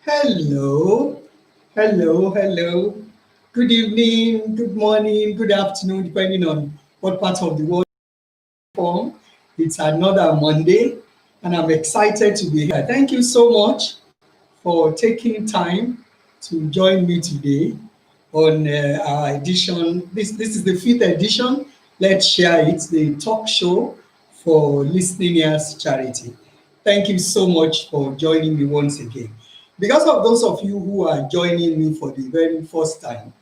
Hello, hello. Good evening, good morning, good afternoon, depending on what part of the world you're from. It's another Monday, and I'm excited to be here. Thank you so much for taking time to join me today on our edition. This is the fifth edition. Let's share it, the talk show for listening ears charity. Thank you so much for joining me once again. Because of those of you who are joining me for the very first time,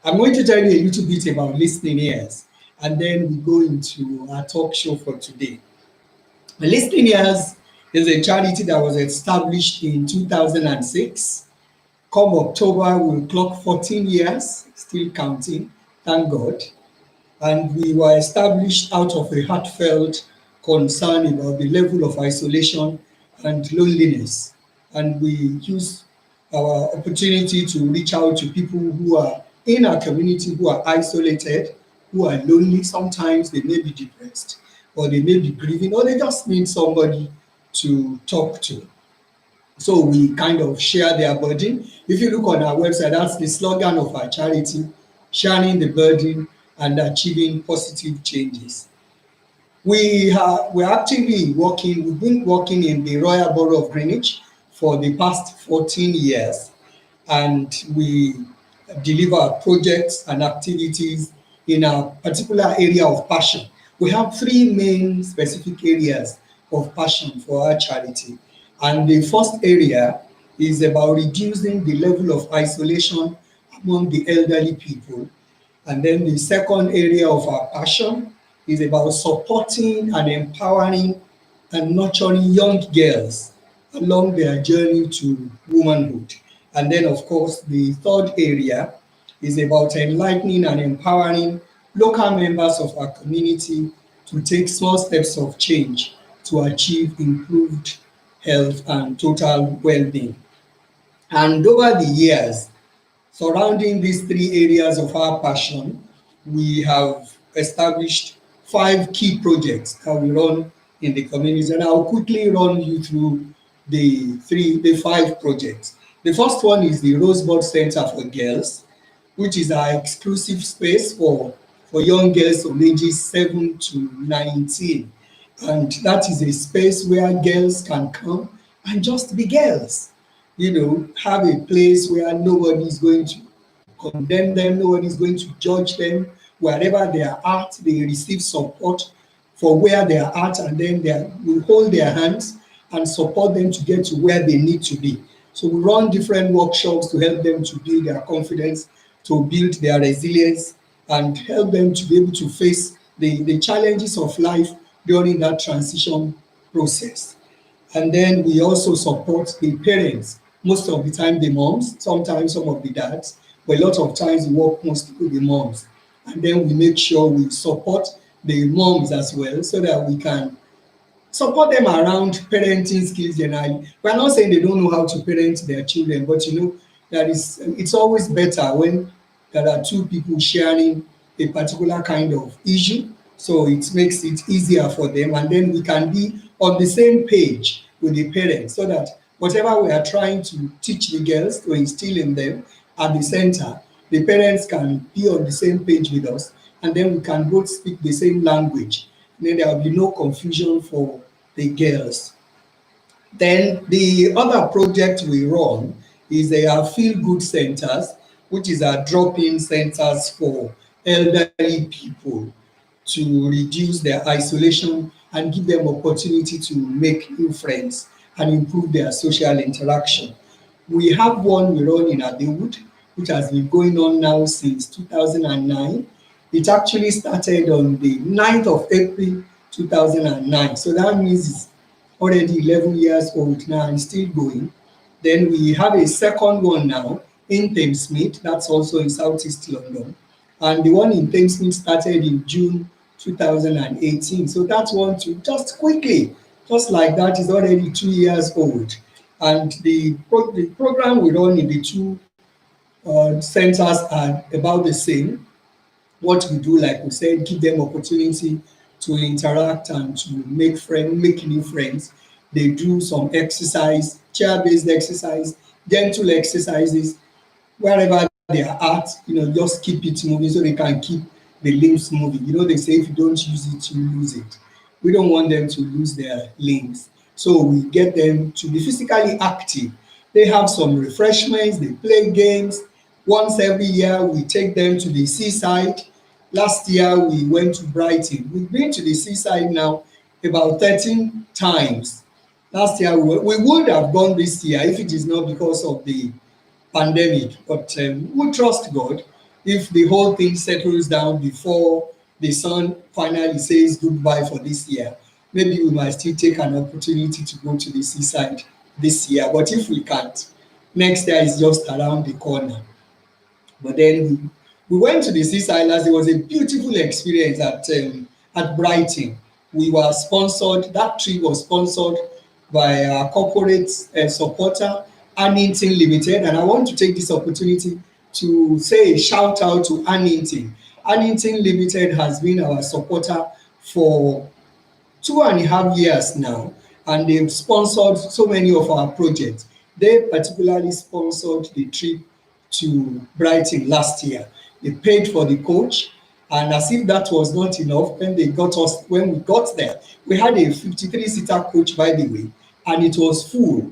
I'm going to tell you a little bit about listening ears, and then we go into our talk show for today. Listening ears is a charity that was established in 2006. Come October, we'll clock 14 years, still counting, thank God. And we were established out of a heartfelt concern about the level of isolation and loneliness. And we use our opportunity to reach out to people who are in our community, who are isolated, who are lonely. Sometimes they may be depressed, or they may be grieving, or they just need somebody to talk to. So we kind of share their burden. If you look on our website, that's the slogan of our charity: sharing the burden and achieving positive changes. We're actively working, we've been working in the Royal Borough of Greenwich for the past 14 years, and we deliver projects and activities in a particular area of passion. We have three main specific areas of passion for our charity. And the first area is about reducing the level of isolation among the elderly people. And then the second area of our passion is about supporting and empowering and nurturing young girls along their journey to womanhood. And then, of course, the third area is about enlightening and empowering local members of our community to take small steps of change to achieve improved health and total well-being. And over the years, surrounding these three areas of our passion, we have established five key projects that we run in the community. And I'll quickly run you through the five projects. The first one is the Rosebud Center for Girls, which is our exclusive space for young girls from ages 7 to 19. And that is a space where girls can come and just be girls, have a place where nobody is going to condemn them, nobody is going to judge them. Wherever they are at, they receive support for where they are at, and then we hold their hands and support them to get to where they need to be. So we run different workshops to help them to build their confidence, to build their resilience, and help them to be able to face the challenges of life during that transition process. And then we also support the parents, most of the time the moms, sometimes some of the dads, but a lot of times we work mostly with the moms. And then we make sure we support the moms as well, so that we can support them around parenting skills generally. We're not saying they don't know how to parent their children, but it's always better when there are two people sharing a particular kind of issue. So it makes it easier for them, and then we can be on the same page with the parents, so that whatever we are trying to teach the girls, to instill in them at the center, the parents can be on the same page with us, and then we can both speak the same language. Then there will be no confusion for the girls. Then the other project we run is our feel good centers, which is our drop-in centers for elderly people to reduce their isolation and give them opportunity to make new friends and improve their social interaction. We have one we run in Adewood, which has been going on now since 2009. It actually started on the 9th of April 2009. So that means it's already 11 years old now and still going. Then we have a second one now in Thamesmead, that's also in Southeast London. And the one in Thamesmead started in June 2018. So that one too, just quickly, just like that, is already 2 years old. And the program we run in the two centers are about the same. What we do, like we said, give them opportunity to interact and to make new friends. They do some exercise, chair-based exercise, gentle exercises wherever they are at, just keep it moving so they can keep the limbs moving. They say if you don't use it, you lose it. We don't want them to lose their limbs. So we get them to be physically active. They have some refreshments, they play games. Once every year, we take them to the seaside. Last year, we went to Brighton. We've been to the seaside now about 13 times. Last year, we would have gone this year if it is not because of the pandemic. But we trust God. If the whole thing settles down before the sun finally says goodbye for this year, maybe we might still take an opportunity to go to the seaside this year. But if we can't, next year is just around the corner. But then we went to the seaside as it was a beautiful experience at Brighton. We were sponsored, that trip was sponsored by our corporate supporter, Annington Limited. And I want to take this opportunity to say a shout out to Annington. Annington Limited has been our supporter for 2.5 years now, and they've sponsored so many of our projects. They particularly sponsored the trip to Brighton last year. They paid for the coach, and as if that was not enough, when we got there, we had a 53-seater coach, by the way, and it was full.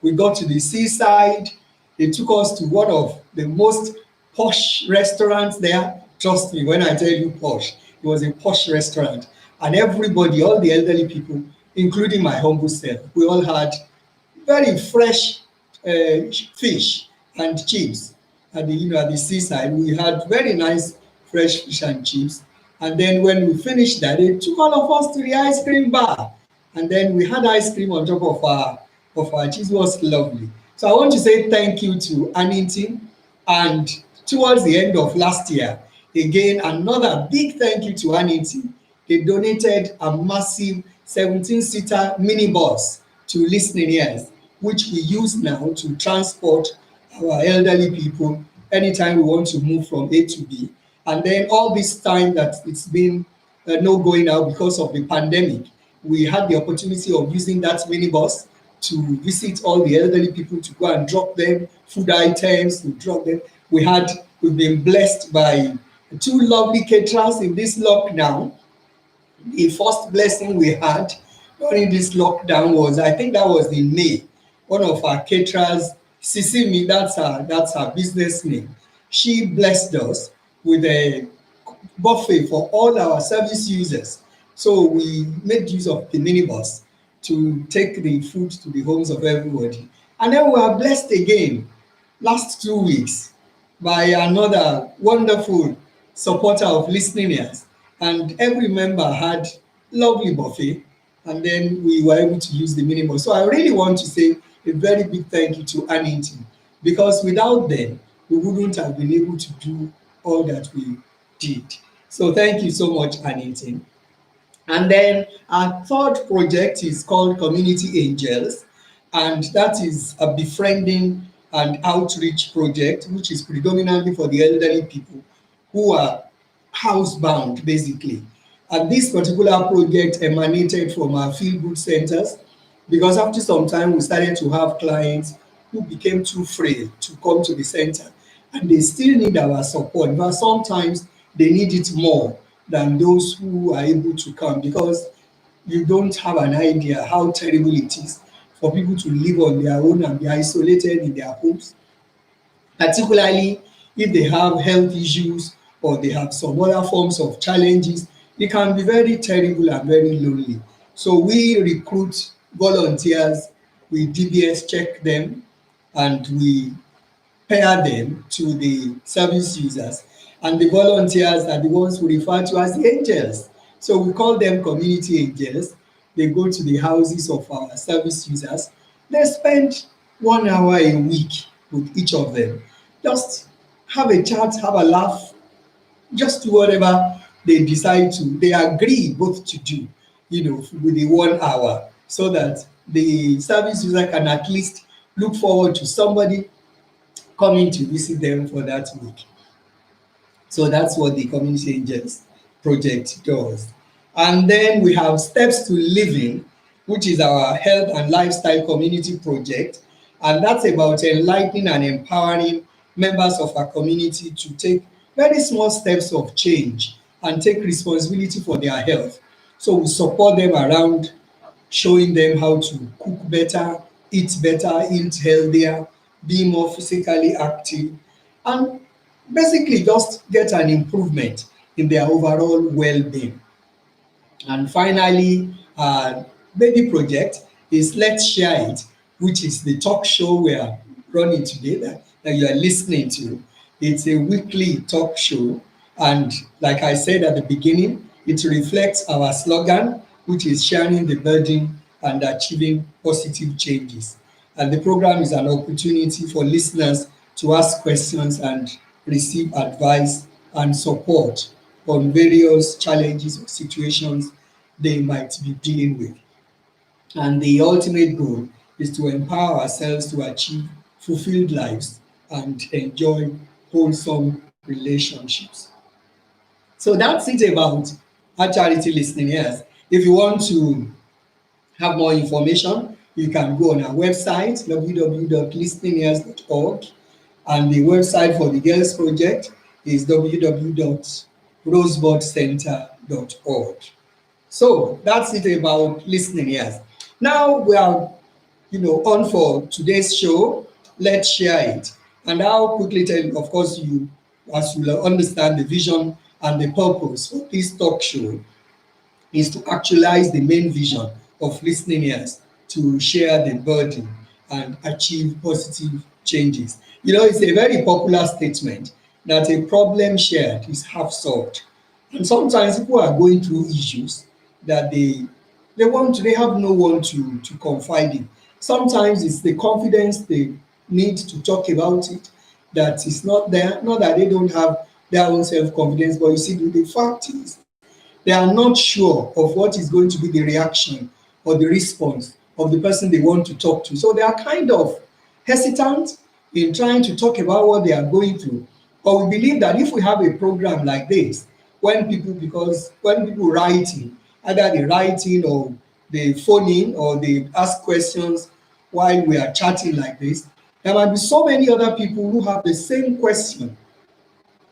We got to the seaside. They took us to one of the most posh restaurants there. Trust me when I tell you posh, it was a posh restaurant. And everybody, all the elderly people, including my humble self, we all had very fresh fish and chips at the seaside. We had very nice fresh fish and chips. And then when we finished that, they took all of us to the ice cream bar. And then we had ice cream on top of our cheese. It was lovely. So I want to say thank you to Annington. And towards the end of last year, again, another big thank you to Annington. They donated a massive 17-seater minibus to listening ears, which we use now to transport our elderly people anytime we want to move from A to B. And then all this time that it's been no going out because of the pandemic, we had the opportunity of using that minibus to visit all the elderly people, to go and drop them food items, to drop them. We've been blessed by two lovely caterers in this lockdown. The first blessing we had during this lockdown was, I think that was in May. One of our caterers, Sisimi, that's her business name. She blessed us with a buffet for all our service users. So we made use of the minibus to take the food to the homes of everybody. And then we are blessed again last 2 weeks by another wonderful supporter of listening ears. And every member had lovely buffet, and then we were able to use the minimum. So I really want to say a very big thank you to Annington, because without them, we wouldn't have been able to do all that we did. So thank you so much, Annington. And then our third project is called Community Angels, and that is a befriending and outreach project, which is predominantly for the elderly people who are housebound, basically. And this particular project emanated from our feel good centers, because after some time we started to have clients who became too frail to come to the center, and they still need our support, but sometimes they need it more than those who are able to come, because you don't have an idea how terrible it is for people to live on their own and be isolated in their homes, particularly if they have health issues or they have some other forms of challenges. It can be very terrible and very lonely. So we recruit volunteers, we DBS check them, and we pair them to the service users. And the volunteers are the ones we refer to as the angels. So we call them community angels. They go to the houses of our service users. They spend 1 hour a week with each of them. Just have a chat, have a laugh, just do whatever they decide to, they agree both to do, with the 1 hour, so that the service user can at least look forward to somebody coming to visit them for that week. So that's what the Community Angels project does. And then we have Steps to Living, which is our health and lifestyle community project. And that's about enlightening and empowering members of our community to take very small steps of change and take responsibility for their health. So we support them around showing them how to cook better, eat better, eat healthier, be more physically active, and basically just get an improvement in their overall well-being. And finally, baby project is Let's Share It, which is the talk show we are running today that you are listening to. It's a weekly talk show. And like I said at the beginning, it reflects our slogan, which is sharing the burden and achieving positive changes. And the program is an opportunity for listeners to ask questions and receive advice and support on various challenges or situations they might be dealing with. And the ultimate goal is to empower ourselves to achieve fulfilled lives and enjoy wholesome relationships. So that's it about our charity listening ears. If you want to have more information, you can go on our website www.listeningears.org, and the website for the Girls Project is www.rosebudcenter.org. So that's it about listening ears. Now we are, on for today's show. Let's share it. And I'll quickly tell you, of course, as you will understand the vision and the purpose of this talk show is to actualize the main vision of listening ears, to share the burden and achieve positive changes. It's a very popular statement that a problem shared is half solved. And sometimes people are going through issues that they have no one to confide in. Sometimes it's the confidence they need to talk about it that is not there. Not that they don't have their own self-confidence, but you see, the fact is they are not sure of what is going to be the reaction or the response of the person they want to talk to. So they are kind of hesitant in trying to talk about what they are going through. But we believe that if we have a program like this, because when people write in, either they write in or they phone in or they ask questions while we are chatting like this, there might be so many other people who have the same question,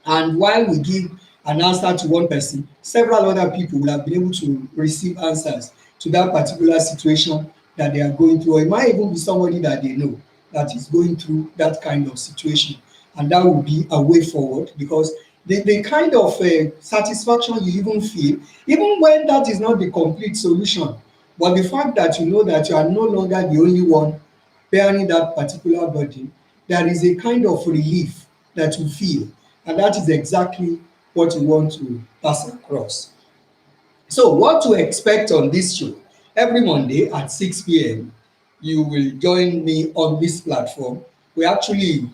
and while we give an answer to one person, several other people will have been able to receive answers to that particular situation that they are going through. Or it might even be somebody that they know that is going through that kind of situation. And that will be a way forward, because the kind of satisfaction you even feel, even when that is not the complete solution, but the fact that you know that you are no longer the only one bearing that particular burden, there is a kind of relief that you feel. And that is exactly what we want to pass across. So, what to expect on this show? Every Monday at 6 p.m., you will join me on this platform. We're streaming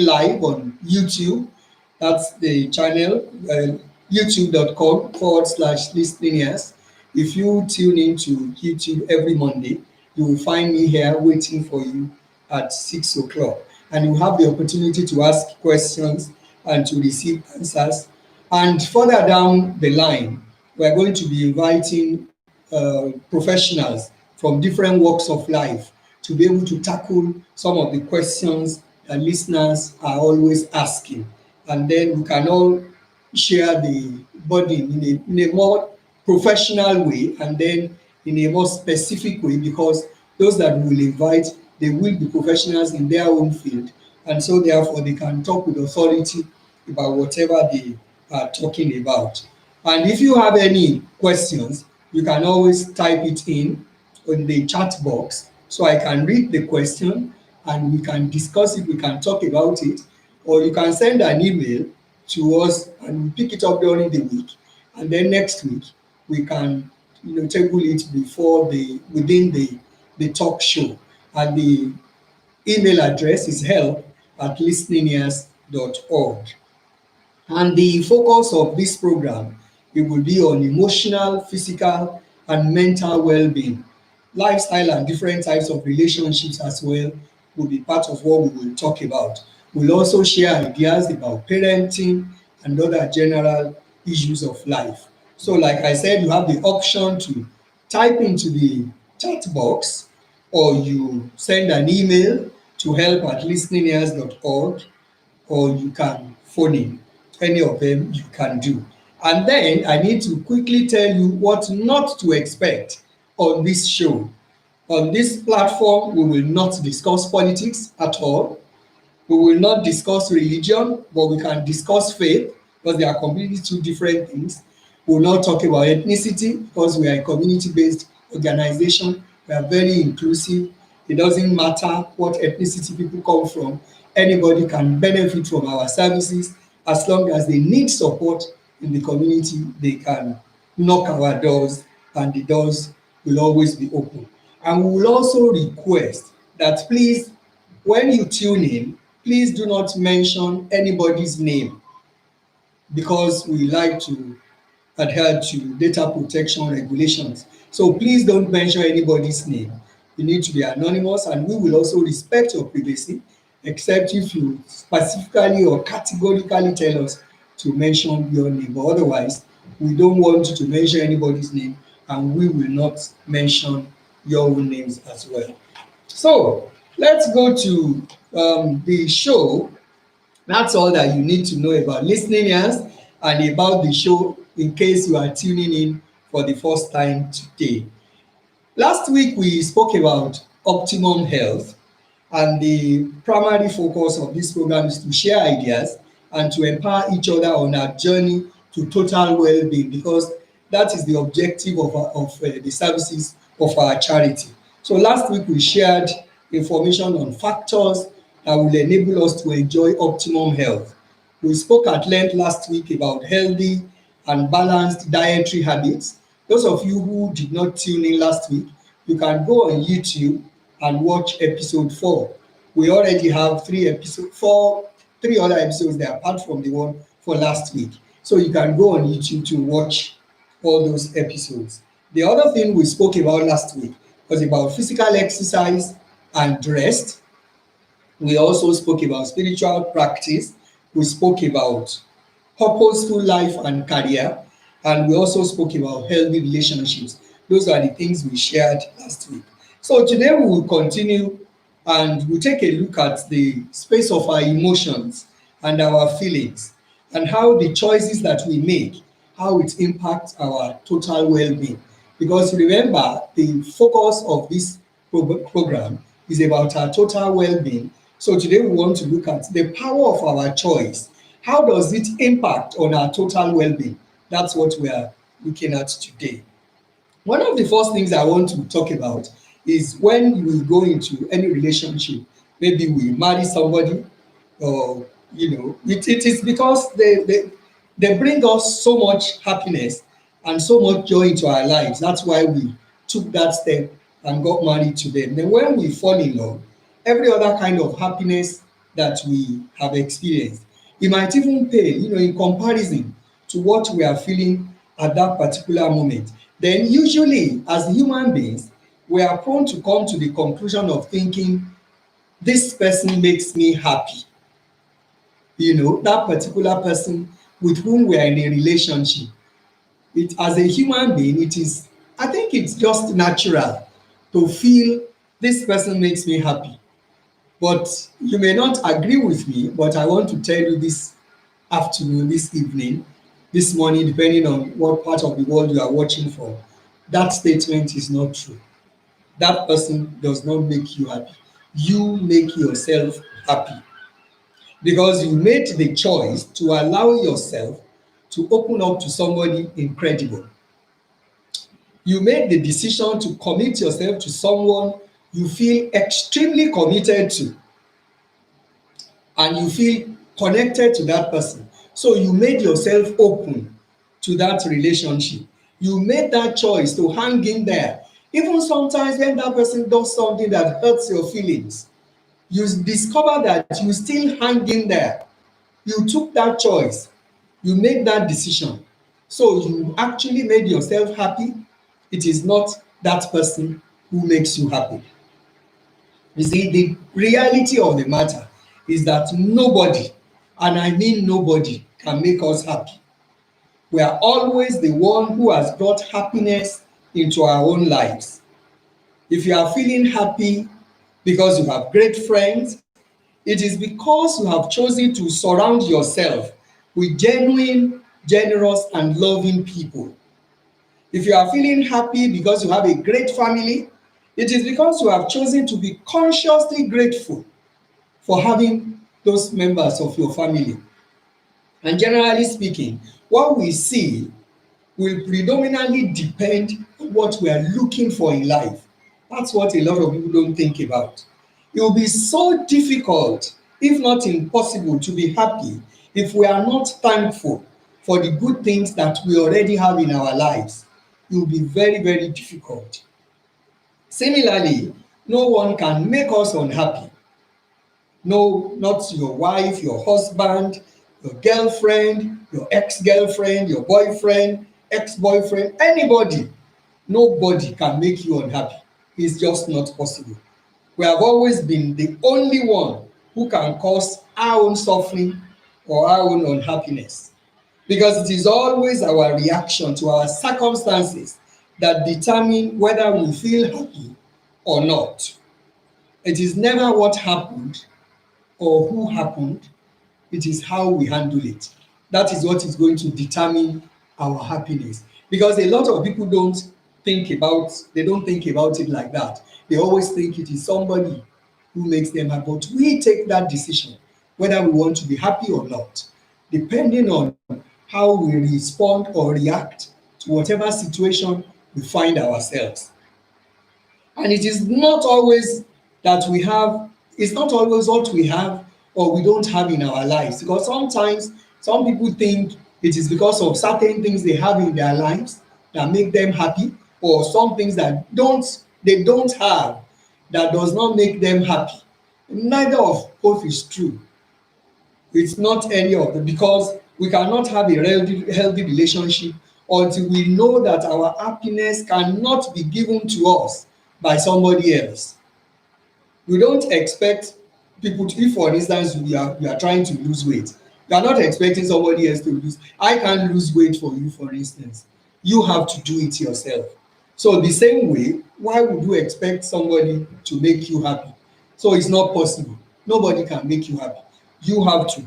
live on YouTube. That's the channel, youtube.com/listeningers. If you tune into YouTube every Monday, you will find me here waiting for you at 6 o'clock. And you have the opportunity to ask questions and to receive answers. And further down the line, we're going to be inviting professionals from different walks of life to be able to tackle some of the questions that listeners are always asking. And then we can all share the burden in a more professional way, and then in a more specific way, because those that we will invite, they will be professionals in their own field, and so therefore they can talk with authority about whatever they are talking about. And if you have any questions, you can always type it in the chat box so I can read the question and we can discuss it, we can talk about it, or you can send an email to us and we pick it up during the week. And then next week we can table it within the talk show. And the email address is help@listeningears.org. And the focus of this program, it will be on emotional, physical, and mental well-being. Lifestyle and different types of relationships as well will be part of what we will talk about. We'll also share ideas about parenting and other general issues of life. So like I said, you have the option to type into the chat box or you send an email to help@listeningears.org, or you can phone in. Any of them you can do. And then I need to quickly tell you what not to expect on this show. On this platform, we will not discuss politics at all. We will not discuss religion, but we can discuss faith because they are completely two different things. We will not talk about ethnicity because we are a community-based organization. We are very inclusive. It doesn't matter what ethnicity people come from. Anybody can benefit from our services as long as they need support in the community. They can knock our doors, and the doors will always be open. And we will also request that please, when you tune in, please do not mention anybody's name, because we like to adhere to data protection regulations. So please don't mention anybody's name. You need to be anonymous, and we will also respect your privacy, except if you specifically or categorically tell us to mention your name. But otherwise, we don't want you to mention anybody's name, and we will not mention your own names as well. So let's go to the show. That's all that you need to know about listening ears and about the show in case you are tuning in for the first time today. Last week we spoke about optimum health, and the primary focus of this program is to share ideas and to empower each other on our journey to total well-being, because that is the objective of the services of our charity. So last week we shared information on factors that will enable us to enjoy optimum health. We spoke at length last week about healthy and balanced dietary habits. Those of you who did not tune in last week, you can go on YouTube and watch episode 4. We already have three other episodes there apart from the one for last week. So you can go on YouTube to watch all those episodes. The other thing we spoke about last week was about physical exercise and rest. We also spoke about spiritual practice. We spoke about purposeful life and career, and we also spoke about healthy relationships. Those are the things we shared last week. So today we will continue, and we'll take a look at the space of our emotions and our feelings, and how the choices that we make, how it impacts our total well-being. Because remember, the focus of this program is about our total well-being. So today we want to look at the power of our choice. How does it impact on our total well-being? That's what we are looking at today. One of the first things I want to talk about is when we go into any relationship, maybe we marry somebody, or it is because they bring us so much happiness and so much joy into our lives. That's why we took that step and got married to them. Then when we fall in love, every other kind of happiness that we have experienced, it might even pale, in comparison to what we are feeling at that particular moment. Then usually as human beings, we are prone to come to the conclusion of thinking, this person makes me happy. That particular person with whom we are in a relationship, it as a human being, I think it's just natural to feel this person makes me happy. But you may not agree with me, but I want to tell you this afternoon, this evening, this morning, depending on what part of the world you are watching from, that statement is not true. That person does not make you happy. You make yourself happy, because you made the choice to allow yourself to open up to somebody incredible. You made the decision to commit yourself to someone you feel extremely committed to, and you feel connected to that person. So you made yourself open to that relationship. You made that choice to hang in there. Even sometimes when that person does something that hurts your feelings, you discover that you still hang in there. You took that choice. You made that decision. So you actually made yourself happy. It is not that person who makes you happy. You see, the reality of the matter is that nobody, and I mean nobody, can make us happy. We are always the one who has brought happiness into our own lives. If you are feeling happy because you have great friends, it is because you have chosen to surround yourself with genuine, generous, and loving people. If you are feeling happy because you have a great family, it is because you have chosen to be consciously grateful for having those members of your family. And generally speaking, what we see will predominantly depend on what we are looking for in life. That's what a lot of people don't think about. It will be so difficult, if not impossible, to be happy if we are not thankful for the good things that we already have in our lives. It will be very, very difficult. Similarly, no one can make us unhappy. No, not your wife, your husband, your girlfriend, your ex-girlfriend, your boyfriend, ex-boyfriend, anybody. Nobody can make you unhappy. It's just not possible. We have always been the only one who can cause our own suffering or our own unhappiness, because it is always our reaction to our circumstances that determine whether we feel happy or not. It is never what happened or who happened, it is how we handle it. That is what is going to determine our happiness. Because a lot of people don't think about it like that. They always think it is somebody who makes them happy. But we take that decision whether we want to be happy or not, depending on how we respond or react to whatever situation we find ourselves. And it is not always that we have, it's not always what we have or we don't have in our lives, because sometimes some people think it is because of certain things they have in their lives that make them happy, or some things that they don't have that does not make them happy. Neither of both is true. It's not any of them, because we cannot have a healthy relationship until we know that our happiness cannot be given to us by somebody else. We don't expect people to, if for instance you are trying to lose weight, you are not expecting somebody else to lose. I can't lose weight for you, for instance. You have to do it yourself. So the same way, why would you expect somebody to make you happy? So it's not possible. Nobody can make you happy. You have to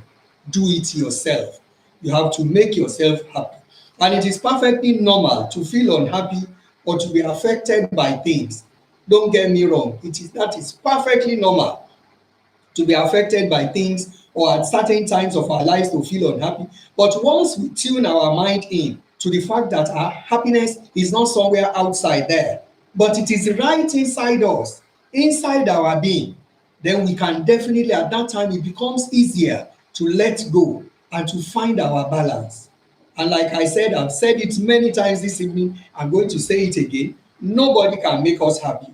do it yourself. You have to make yourself happy. And it is perfectly normal to feel unhappy or to be affected by things. Don't get me wrong, that is perfectly normal to be affected by things or at certain times of our lives to feel unhappy. But once we tune our mind in to the fact that our happiness is not somewhere outside there, but it is right inside us, inside our being, then we can definitely, at that time, it becomes easier to let go and to find our balance. And like I said, I've said it many times this evening, I'm going to say it again. Nobody can make us happy.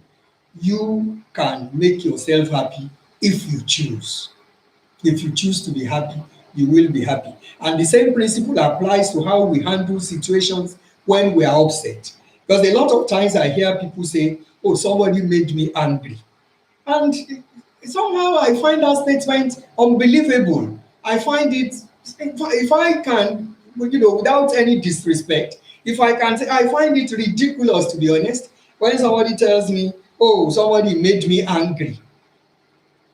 You can make yourself happy if you choose. If you choose to be happy, you will be happy. And the same principle applies to how we handle situations when we are upset. Because a lot of times I hear people say, oh, somebody made me angry. And somehow I find that statement unbelievable. I find it, if I can, without any disrespect, if I can say, I find it ridiculous, to be honest, when somebody tells me, oh, somebody made me angry.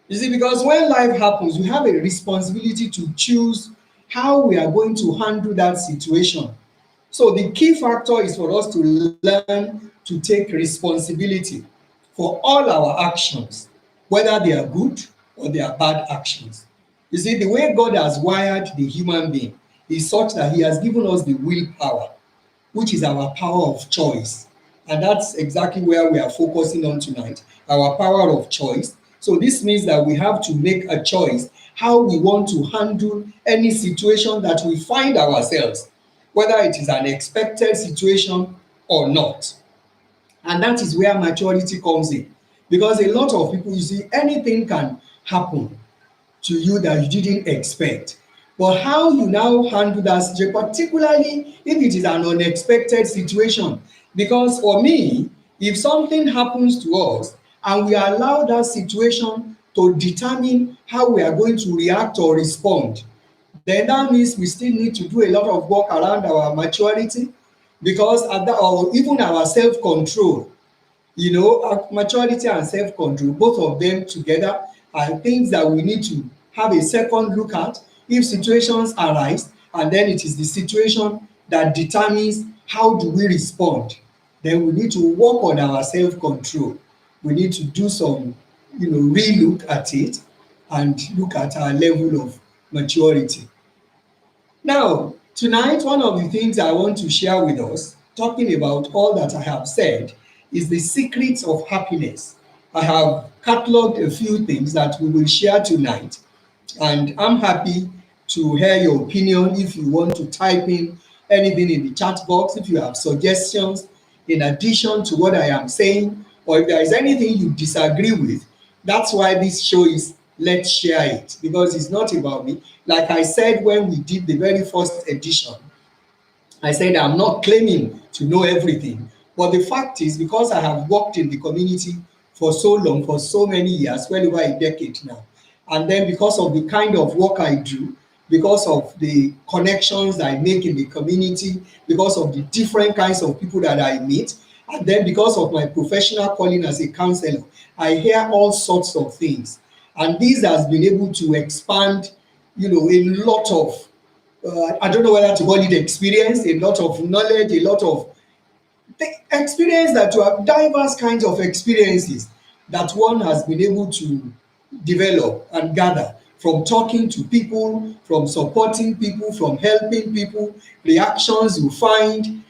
You see, because when life happens, we have a responsibility to choose how we are going to handle that situation. So the key factor is for us to learn to take responsibility for all our actions, whether they are good or they are bad actions. You see, the way God has wired the human being is such that He has given us the willpower, which is our power of choice. And that's exactly where we are focusing on tonight, our power of choice. So this means that we have to make a choice how we want to handle any situation that we find ourselves, whether it is an expected situation or not. And that is where maturity comes in. Because a lot of people, you see, anything can happen to you that you didn't expect. But how you now handle that situation, particularly if it is an unexpected situation. Because for me, if something happens to us and we allow that situation to determine how we are going to react or respond, then that means we still need to do a lot of work around our maturity, because at that, or even our self-control. Maturity and self-control, both of them together are things that we need to have a second look at if situations arise, and then it is the situation that determines how do we respond. Then we need to work on our self-control. We need to do some, re-look at it and look at our level of maturity. Now, tonight, one of the things I want to share with us, talking about all that I have said, is the secrets of happiness. I have catalogued a few things that we will share tonight, and I'm happy to hear your opinion. If you want to type in anything in the chat box, if you have suggestions in addition to what I am saying, or if there is anything you disagree with, that's why this show is Let's Share It, because it's not about me. Like I said when we did the very first edition, I said I'm not claiming to know everything, but the fact is, because I have worked in the community for so long, for so many years, well over a decade now, and then because of the kind of work I do, because of the connections I make in the community, because of the different kinds of people that I meet, and then because of my professional calling as a counselor, I hear all sorts of things, and this has been able to expand, a lot of I don't know whether to call it experience, a lot of knowledge, a lot of experience, that you have diverse kinds of experiences that one has been able to develop and gather from talking to people, from supporting people, from helping people, reactions you find,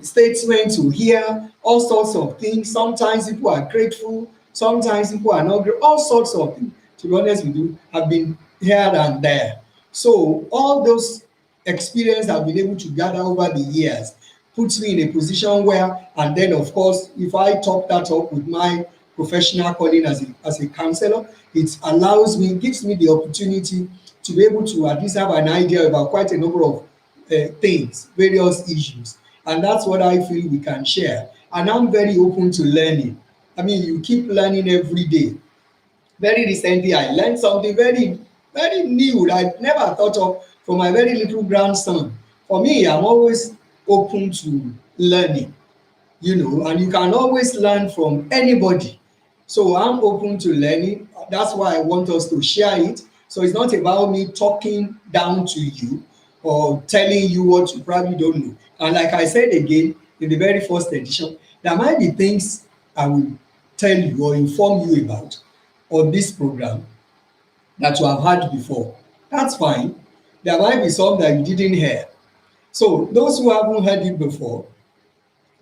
statements you hear, all sorts of things. Sometimes people are grateful, sometimes people are not grateful, all sorts of things, to be honest with you, have been here and there. So all those experience I've been able to gather over the years puts me in a position where, and then of course, if I top that up with my professional calling as a counselor, it allows me, gives me the opportunity to be able to at least have an idea about quite a number of things, various issues. And that's what I feel we can share. And I'm very open to learning. I mean, you keep learning every day. Very recently, I learned something very, very new that I never thought of from my very little grandson. For me, I'm always open to learning, and you can always learn from anybody. So I'm open to learning. That's why I want us to share it. So it's not about me talking down to you or telling you what you probably don't know. And like I said again in the very first edition, there might be things I will tell you or inform you about on this program that you have heard before. That's fine. There might be some that you didn't hear. So those who haven't heard it before,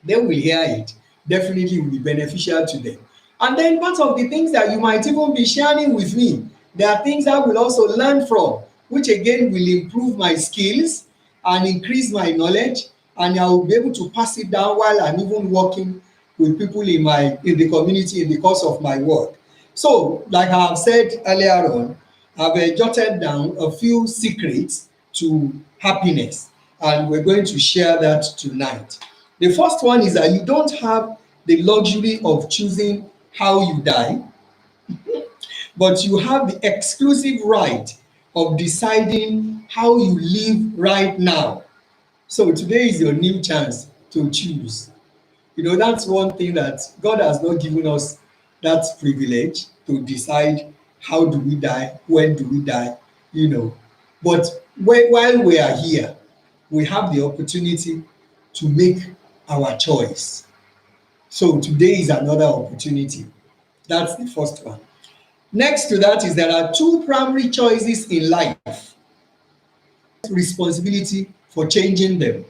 they will hear it. Definitely will be beneficial to them. And then part of the things that you might even be sharing with me, there are things I will also learn from, which again will improve my skills and increase my knowledge, and I will be able to pass it down while I'm even working with people in the community in the course of my work. So, like I have said earlier on, I've jotted down a few secrets to happiness, and we're going to share that tonight. The first one is that you don't have the luxury of choosing how you die, but you have the exclusive right of deciding how you live right now. So today is your new chance to choose. That's one thing that God has not given us, that privilege to decide how do we die, when do we die, But while we are here, we have the opportunity to make our choice. So today is another opportunity. That's the first one. Next to that is there are two primary choices in life. Responsibility for changing them.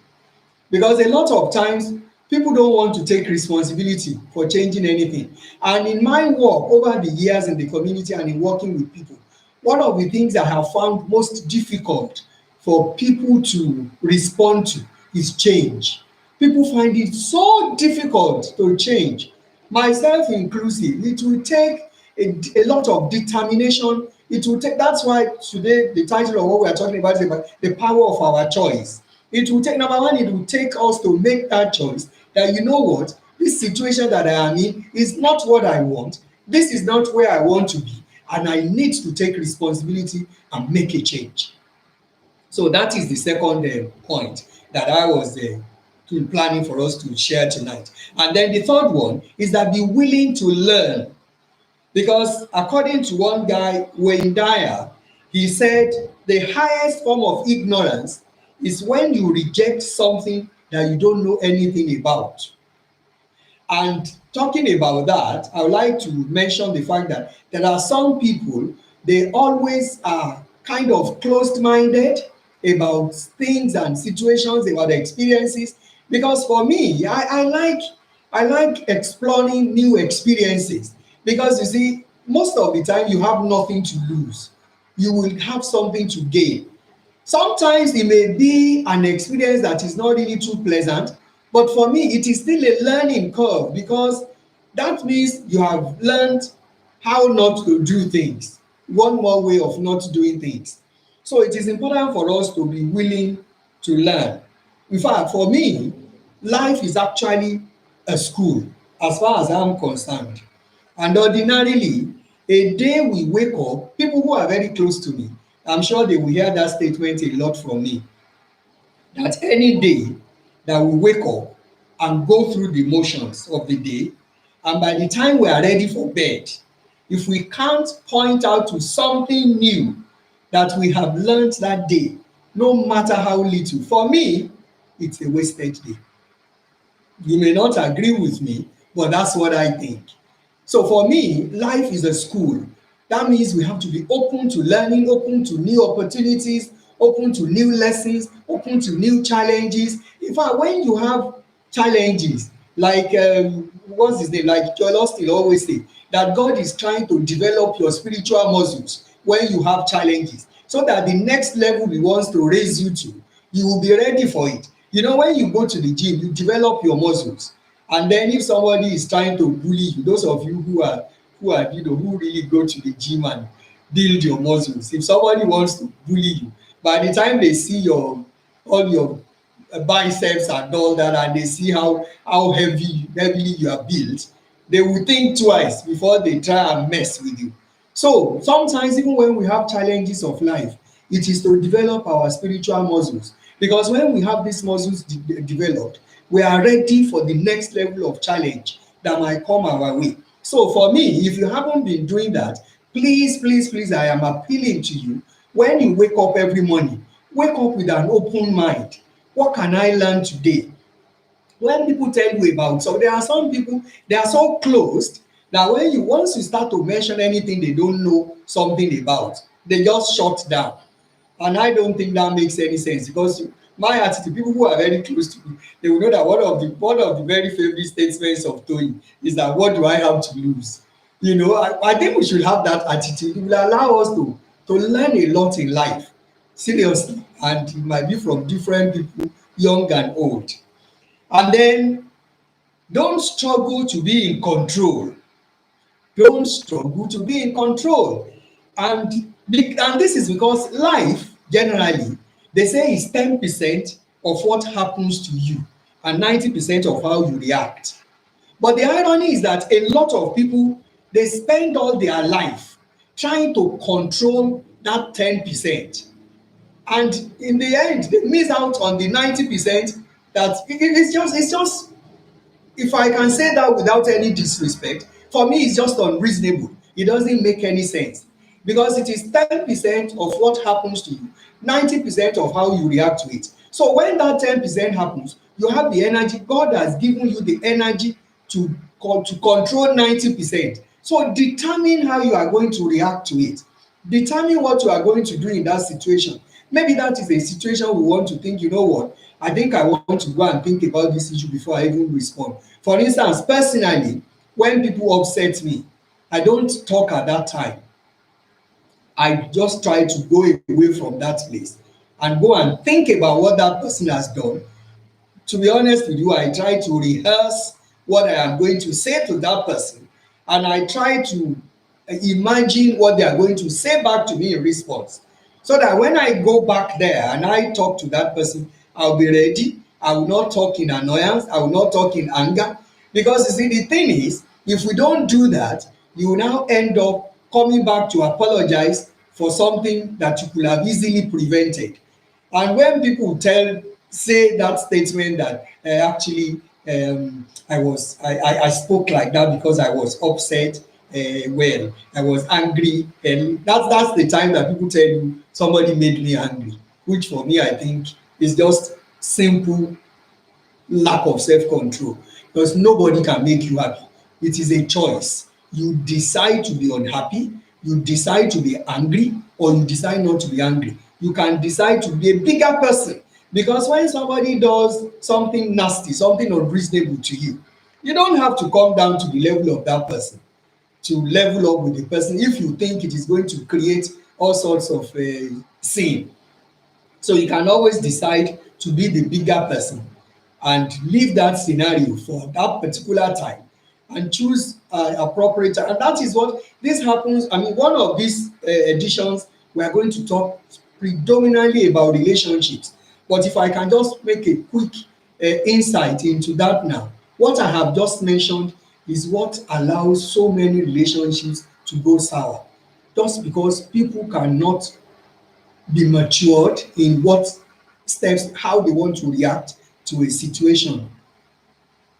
Because a lot of times people don't want to take responsibility for changing anything. And in my work over the years in the community and in working with people, one of the things I have found most difficult for people to respond to is change. People find it so difficult to change, myself inclusive. It will take a lot of determination. It will take, that's why today the title of what we are talking about is about the power of our choice. It will take, number one, it will take us to make that choice that, you know what, this situation that I am in is not what I want. This is not where I want to be. And I need to take responsibility and make a change. So that is the second point that I was planning for us to share tonight. And then the third one is that be willing to learn. Because according to one guy, Wayne Dyer, he said the highest form of ignorance is when you reject something that you don't know anything about. And talking about that, I would like to mention the fact that there are some people, they always are kind of closed minded about things and situations, about the experiences. Because for me, I like exploring new experiences, because you see, most of the time you have nothing to lose. You will have something to gain. Sometimes it may be an experience that is not really too pleasant, but for me it is still a learning curve, because that means you have learned how not to do things, one more way of not doing things. So it is important for us to be willing to learn. In fact, for me, life is actually a school as far as I'm concerned. And ordinarily, a day we wake up, people who are very close to me, I'm sure they will hear that statement a lot from me, that any day that we wake up and go through the motions of the day, and by the time we are ready for bed, if we can't point out to something new that we have learned that day, no matter how little, for me, it's a wasted day. You may not agree with me, but that's what I think. So for me, life is a school. That means we have to be open to learning, open to new opportunities, open to new lessons, open to new challenges. In fact, when you have challenges, like what's his name, like Joel Austin always say, that God is trying to develop your spiritual muscles when you have challenges, so that the next level he wants to raise you to, you will be ready for it. You know, when you go to the gym, you develop your muscles, and then if somebody is trying to bully you, those of you who are who really go to the gym and build your muscles, if somebody wants to bully you, by the time they see your all your biceps and all that, and they see how heavily you are built, they will think twice before they try and mess with you. So sometimes, even when we have challenges of life, it is to develop our spiritual muscles, because when we have these muscles developed, we are ready for the next level of challenge that might come our way. So for me, if you haven't been doing that, please, please, please, I am appealing to you. When you wake up every morning, wake up with an open mind. What can I learn today? When people tell you about, so there are some people, they are so closed that when you once you start to mention anything they don't know something about, they just shut down. And I don't think that makes any sense, because my attitude, people who are very close to me, they will know that one of the very favorite statements of Toyin is that, what do I have to lose? I think we should have that attitude. It will allow us to learn a lot in life, seriously, and it might be from different people, young and old. And then, don't struggle to be in control. Don't struggle to be in control. And this is because life, generally, they say, is 10% of what happens to you and 90% of how you react. But the irony is that a lot of people, they spend all their life trying to control that 10%. And in the end, they miss out on the 90%. That it's just, if I can say that without any disrespect, for me it's just unreasonable. It doesn't make any sense, because it is 10% of what happens to you, 90% of how you react to it. So when that 10% happens, you have the energy. God has given you the energy to control 90%. So determine how you are going to react to it. Determine what you are going to do in that situation. Maybe that is a situation we want to think, I think I want to go and think about this issue before I even respond. For instance, personally, when people upset me, I don't talk at that time. I just try to go away from that place and go and think about what that person has done. To be honest with you, I try to rehearse what I am going to say to that person, and I try to imagine what they are going to say back to me in response, so that when I go back there and I talk to that person, I'll be ready. I will not talk in annoyance, I will not talk in anger, because you see, the thing is, if we don't do that, you will now end up coming back to apologize for something that you could have easily prevented. And when people tell say that statement that actually I spoke like that because I was upset. Well, I was angry, and that's the time that people tell you somebody made me angry, which for me I think is just simple lack of self-control, because nobody can make you happy. It is a choice. You decide to be unhappy, you decide to be angry, or you decide not to be angry. You can decide to be a bigger person, because when somebody does something nasty, something unreasonable to you, you don't have to come down to the level of that person to level up with the person if you think it is going to create all sorts of sin. So you can always decide to be the bigger person and leave that scenario for that particular time and choose appropriate time. And that is what this happens. I mean, one of these editions, we are going to talk predominantly about relationships. But if I can just make a quick insight into that now, what I have just mentioned is what allows so many relationships to go sour. Just because people cannot be matured in what steps, how they want to react to a situation.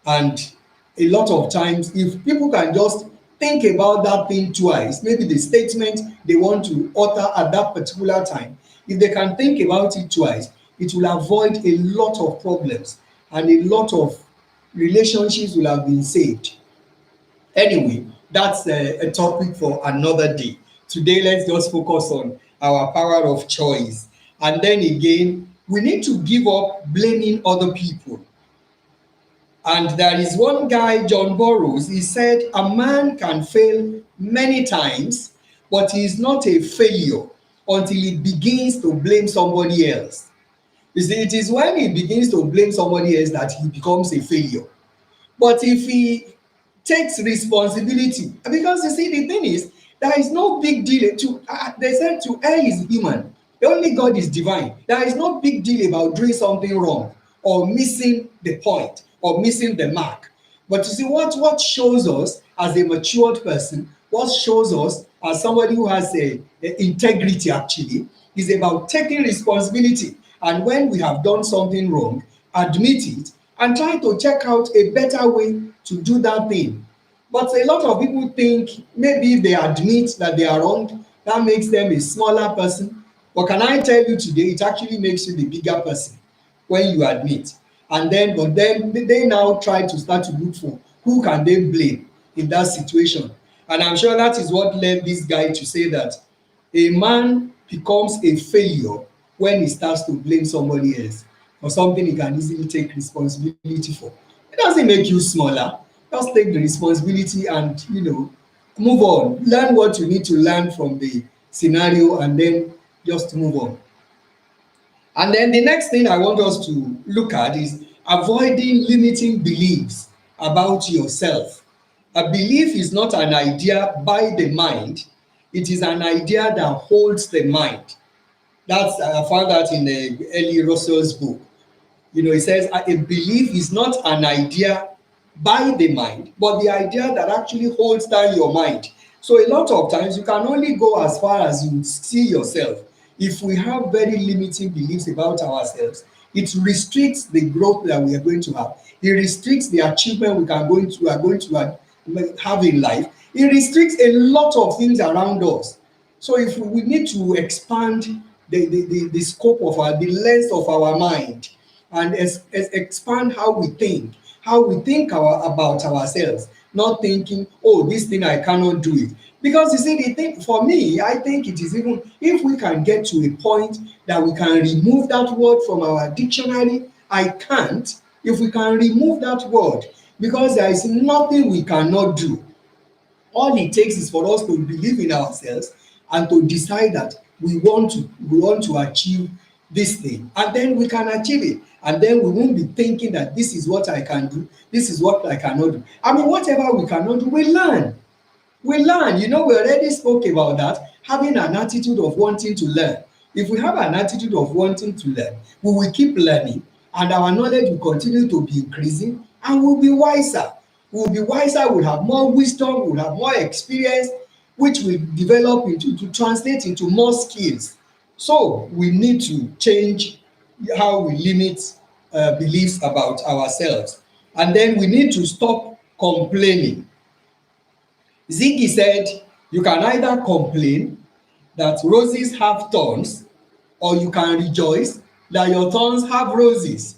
And a lot of times, if people can just think about that thing twice, maybe the statement they want to utter at that particular time, if they can think about it twice, it will avoid a lot of problems and a lot of relationships will have been saved. Anyway, that's a topic for another day. Today, let's just focus on our power of choice. And then again, we need to give up blaming other people. And there is one guy, John Burroughs, he said, a man can fail many times, but he is not a failure until he begins to blame somebody else. You see, it is when he begins to blame somebody else that he becomes a failure. But if he takes responsibility, because you see, the thing is, there is no big deal to, they said to err is human, only God is divine. There is no big deal about doing something wrong or missing the point or missing the mark. But you see, what shows us as a matured person, what shows us as somebody who has a integrity actually, is about taking responsibility. And when we have done something wrong, admit it and try to check out a better way to do that thing. But a lot of people think maybe if they admit that they are wrong, that makes them a smaller person. But can I tell you today, it actually makes you the bigger person when you admit. And then, but then they now try to start to look for who can they blame in that situation. And I'm sure that is what led this guy to say that a man becomes a failure when he starts to blame somebody else for something he can easily take responsibility for. It doesn't make you smaller. Just take the responsibility and move on. Learn what you need to learn from the scenario and then just move on. And then the next thing I want us to look at is avoiding limiting beliefs about yourself. A belief is not an idea by the mind, it is an idea that holds the mind. That's I found that in Ellie Russell's book. He says a belief is not an idea by the mind, but the idea that actually holds down your mind. So a lot of times you can only go as far as you see yourself. If we have very limiting beliefs about ourselves, it restricts the growth that we are going to have. It restricts the achievement we are going to have in life. It restricts a lot of things around us. So if we need to expand the scope of the length of our mind and expand how we think about ourselves, not thinking, oh, this thing I cannot do it. Because you see, the thing for me, I think it is even if we can get to a point that we can remove that word from our dictionary, I can't, if we can remove that word, because there is nothing we cannot do. All it takes is for us to believe in ourselves and to decide that we want to achieve this thing, and then we can achieve it. And then we won't be thinking that this is what I can do, this is what I cannot do. I mean, whatever we cannot do, we learn. We already spoke about that, having an attitude of wanting to learn. If we have an attitude of wanting to learn, we will keep learning, and our knowledge will continue to be increasing, and we'll be wiser. We'll have more wisdom, we'll have more experience, which will develop into to translate into more skills. So we need to change how we limit beliefs about ourselves. And then we need to stop complaining. Ziggy said, you can either complain that roses have thorns, or you can rejoice that your thorns have roses.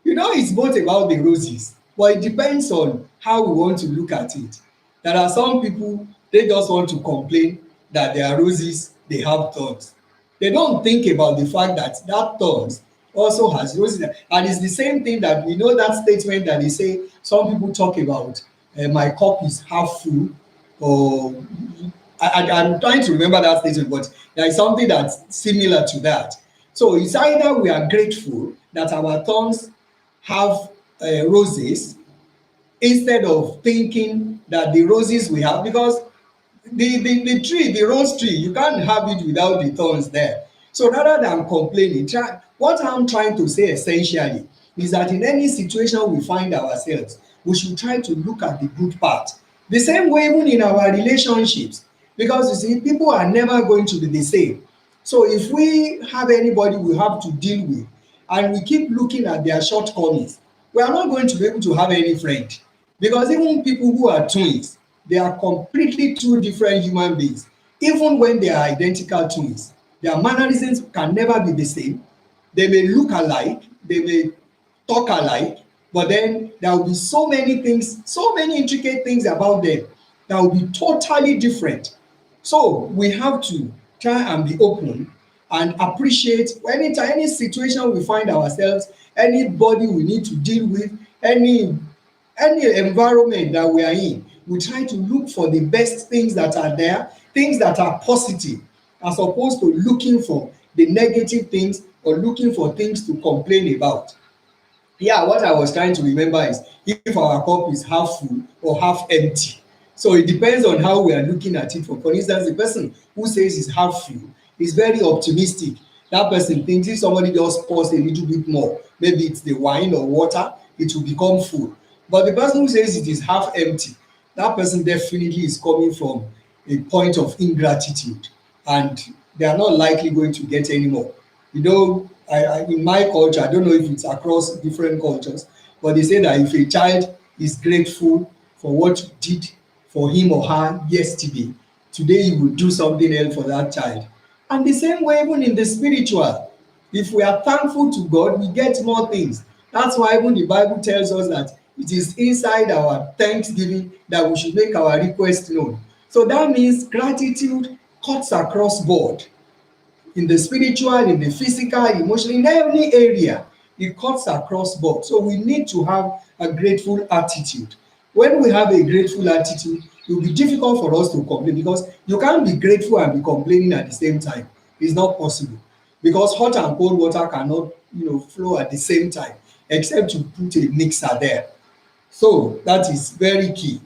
You know, it's both about the roses, but it depends on how we want to look at it. There are some people, they just want to complain that their roses, they have thorns. They don't think about the fact that that thorns also has roses. And it's the same thing that we know, that statement that they say, some people talk about, my cup is half full, or I'm trying to remember that statement, but there is something that's similar to that. So it's either we are grateful that our thorns have roses, instead of thinking that the roses we have, because the tree, the rose tree, you can't have it without the thorns there. So rather than complaining, what I'm trying to say essentially is that in any situation we find ourselves, we should try to look at the good part. The same way even in our relationships, because you see, people are never going to be the same. So if we have anybody we have to deal with, and we keep looking at their shortcomings, we are not going to be able to have any friend. Because even people who are twins, they are completely two different human beings. Even when they are identical twins, their mannerisms can never be the same. They may look alike, they may talk alike, but then there will be so many things, so many intricate things about them that will be totally different. So we have to try and be open and appreciate anytime, any situation we find ourselves, anybody we need to deal with, any environment that we are in, we try to look for the best things that are there, things that are positive, as opposed to looking for the negative things or looking for things to complain about. Yeah, what I was trying to remember is if our cup is half full or half empty. So it depends on how we are looking at it. For instance, the person who says it's half full is very optimistic. That person thinks if somebody just pours a little bit more, maybe it's the wine or water, it will become full. But the person who says it is half empty, that person definitely is coming from a point of ingratitude, and they are not likely going to get any more. You know, in my culture, I don't know if it's across different cultures, but they say that if a child is grateful for what you did for him or her yesterday, today you will do something else for that child. And the same way, even in the spiritual, if we are thankful to God, we get more things. That's why even the Bible tells us that it is inside our thanksgiving that we should make our request known. So that means gratitude cuts across board, in the spiritual, in the physical, emotional, in every area. It cuts across board. So we need to have a grateful attitude. When we have a grateful attitude, it will be difficult for us to complain, because you can't be grateful and be complaining at the same time. It's not possible, because hot and cold water cannot, flow at the same time, except to put a mixer there. So that is very key.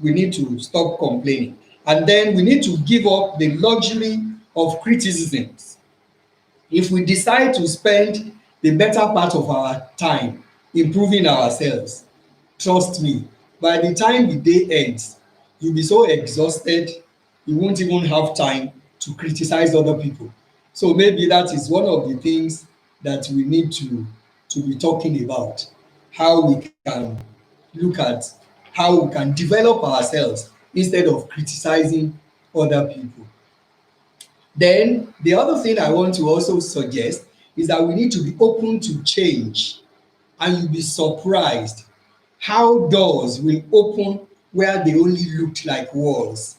We need to stop complaining. And then we need to give up the luxury of criticisms. If we decide to spend the better part of our time improving ourselves, trust me, by the time the day ends, you'll be so exhausted, you won't even have time to criticize other people. So maybe that is one of the things that we need to be talking about, how we can look at how we can develop ourselves instead of criticizing other people. Then the other thing I want to also suggest is that we need to be open to change, and you'll be surprised how doors will open where they only looked like walls.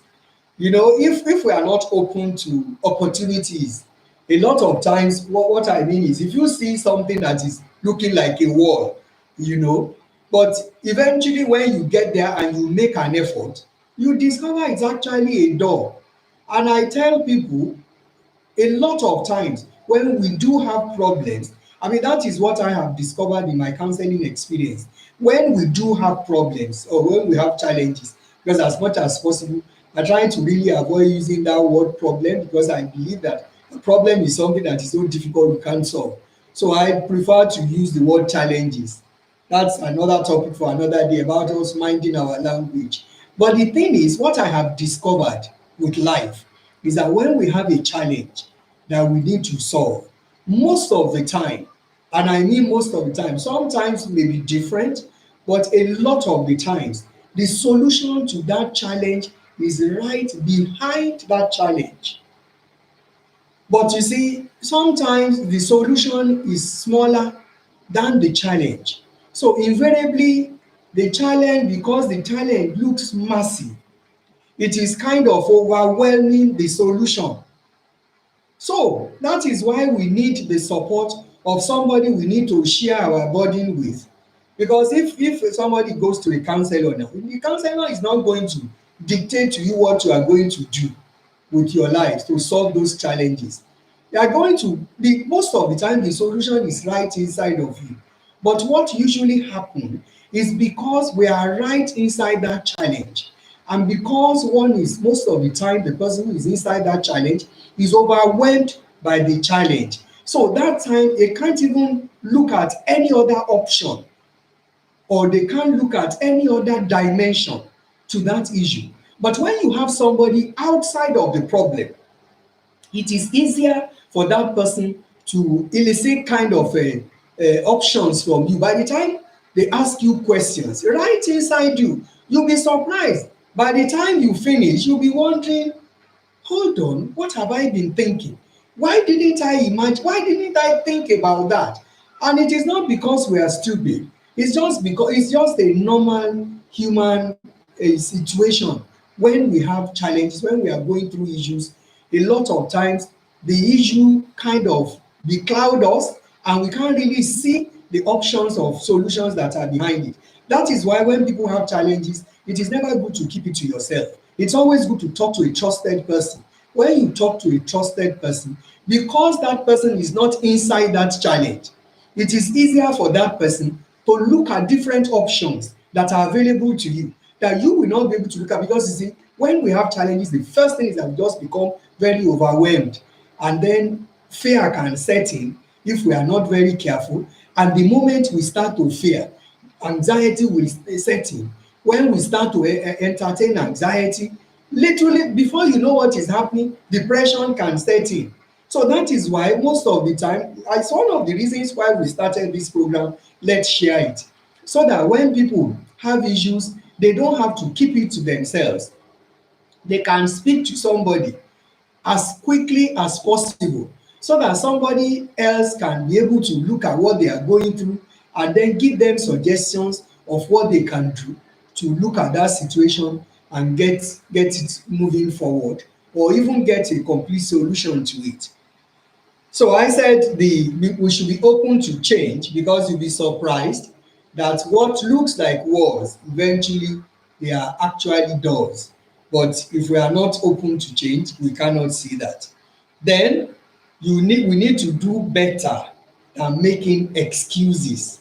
If we are not open to opportunities, a lot of times, what I mean is, if you see something that is looking like a wall, you know but eventually when you get there and you make an effort, you discover it's actually a door. And I tell people, a lot of times when we do have problems, I mean, that is what I have discovered in my counseling experience. When we do have problems or when we have challenges, because as much as possible, I try to really avoid using that word problem, because I believe that a problem is something that is so difficult you can't solve. So I prefer to use the word challenges. That's another topic for another day, about us minding our language. But the thing is, what I have discovered with life is that when we have a challenge that we need to solve, most of the time And I mean most of the time. Sometimes may be different, but a lot of the times, the solution to that challenge is right behind that challenge. But you see, sometimes the solution is smaller than the challenge. So invariably, the challenge, because the challenge looks massive, it is kind of overwhelming the solution. So that is why we need the support of somebody we need to share our burden with. Because if somebody goes to a counselor now, the counselor is not going to dictate to you what you are going to do with your life to solve those challenges. You are going to the most of the time the solution is right inside of you. But what usually happen is because we are right inside that challenge, and because one is most of the time the person who is inside that challenge is overwhelmed by the challenge. So that time they can't even look at any other option, or they can't look at any other dimension to that issue. But when you have somebody outside of the problem, it is easier for that person to elicit kind of options from you. By the time they ask you questions right inside you, you'll be surprised. By the time you finish, you'll be wondering, hold on, what have I been thinking? Why didn't I imagine? Why didn't I think about that? And it is not because we are stupid. It's just because it's just a normal human situation. When we have challenges, when we are going through issues, a lot of times the issue kind of becloud us, and we can't really see the options of solutions that are behind it. That is why when people have challenges, it is never good to keep it to yourself. It's always good to talk to a trusted person. When you talk to a trusted person, because that person is not inside that challenge, it is easier for that person to look at different options that are available to you that you will not be able to look at. Because you see, when we have challenges, the first thing is that we just become very overwhelmed, and then fear can set in if we are not very careful. And the moment we start to fear, anxiety will set in. When we start to entertain anxiety, literally before you know what is happening, depression can set in. So that is why most of the time, it's one of the reasons why we started this program, Let's Share It, so that when people have issues, they don't have to keep it to themselves. They can speak to somebody as quickly as possible, so that somebody else can be able to look at what they are going through and then give them suggestions of what they can do to look at that situation and get it moving forward, or even get a complete solution to it. So I said we should be open to change, because you'll be surprised that what looks like walls eventually they are actually doors. But if we are not open to change, we cannot see that. Then we need to do better than making excuses.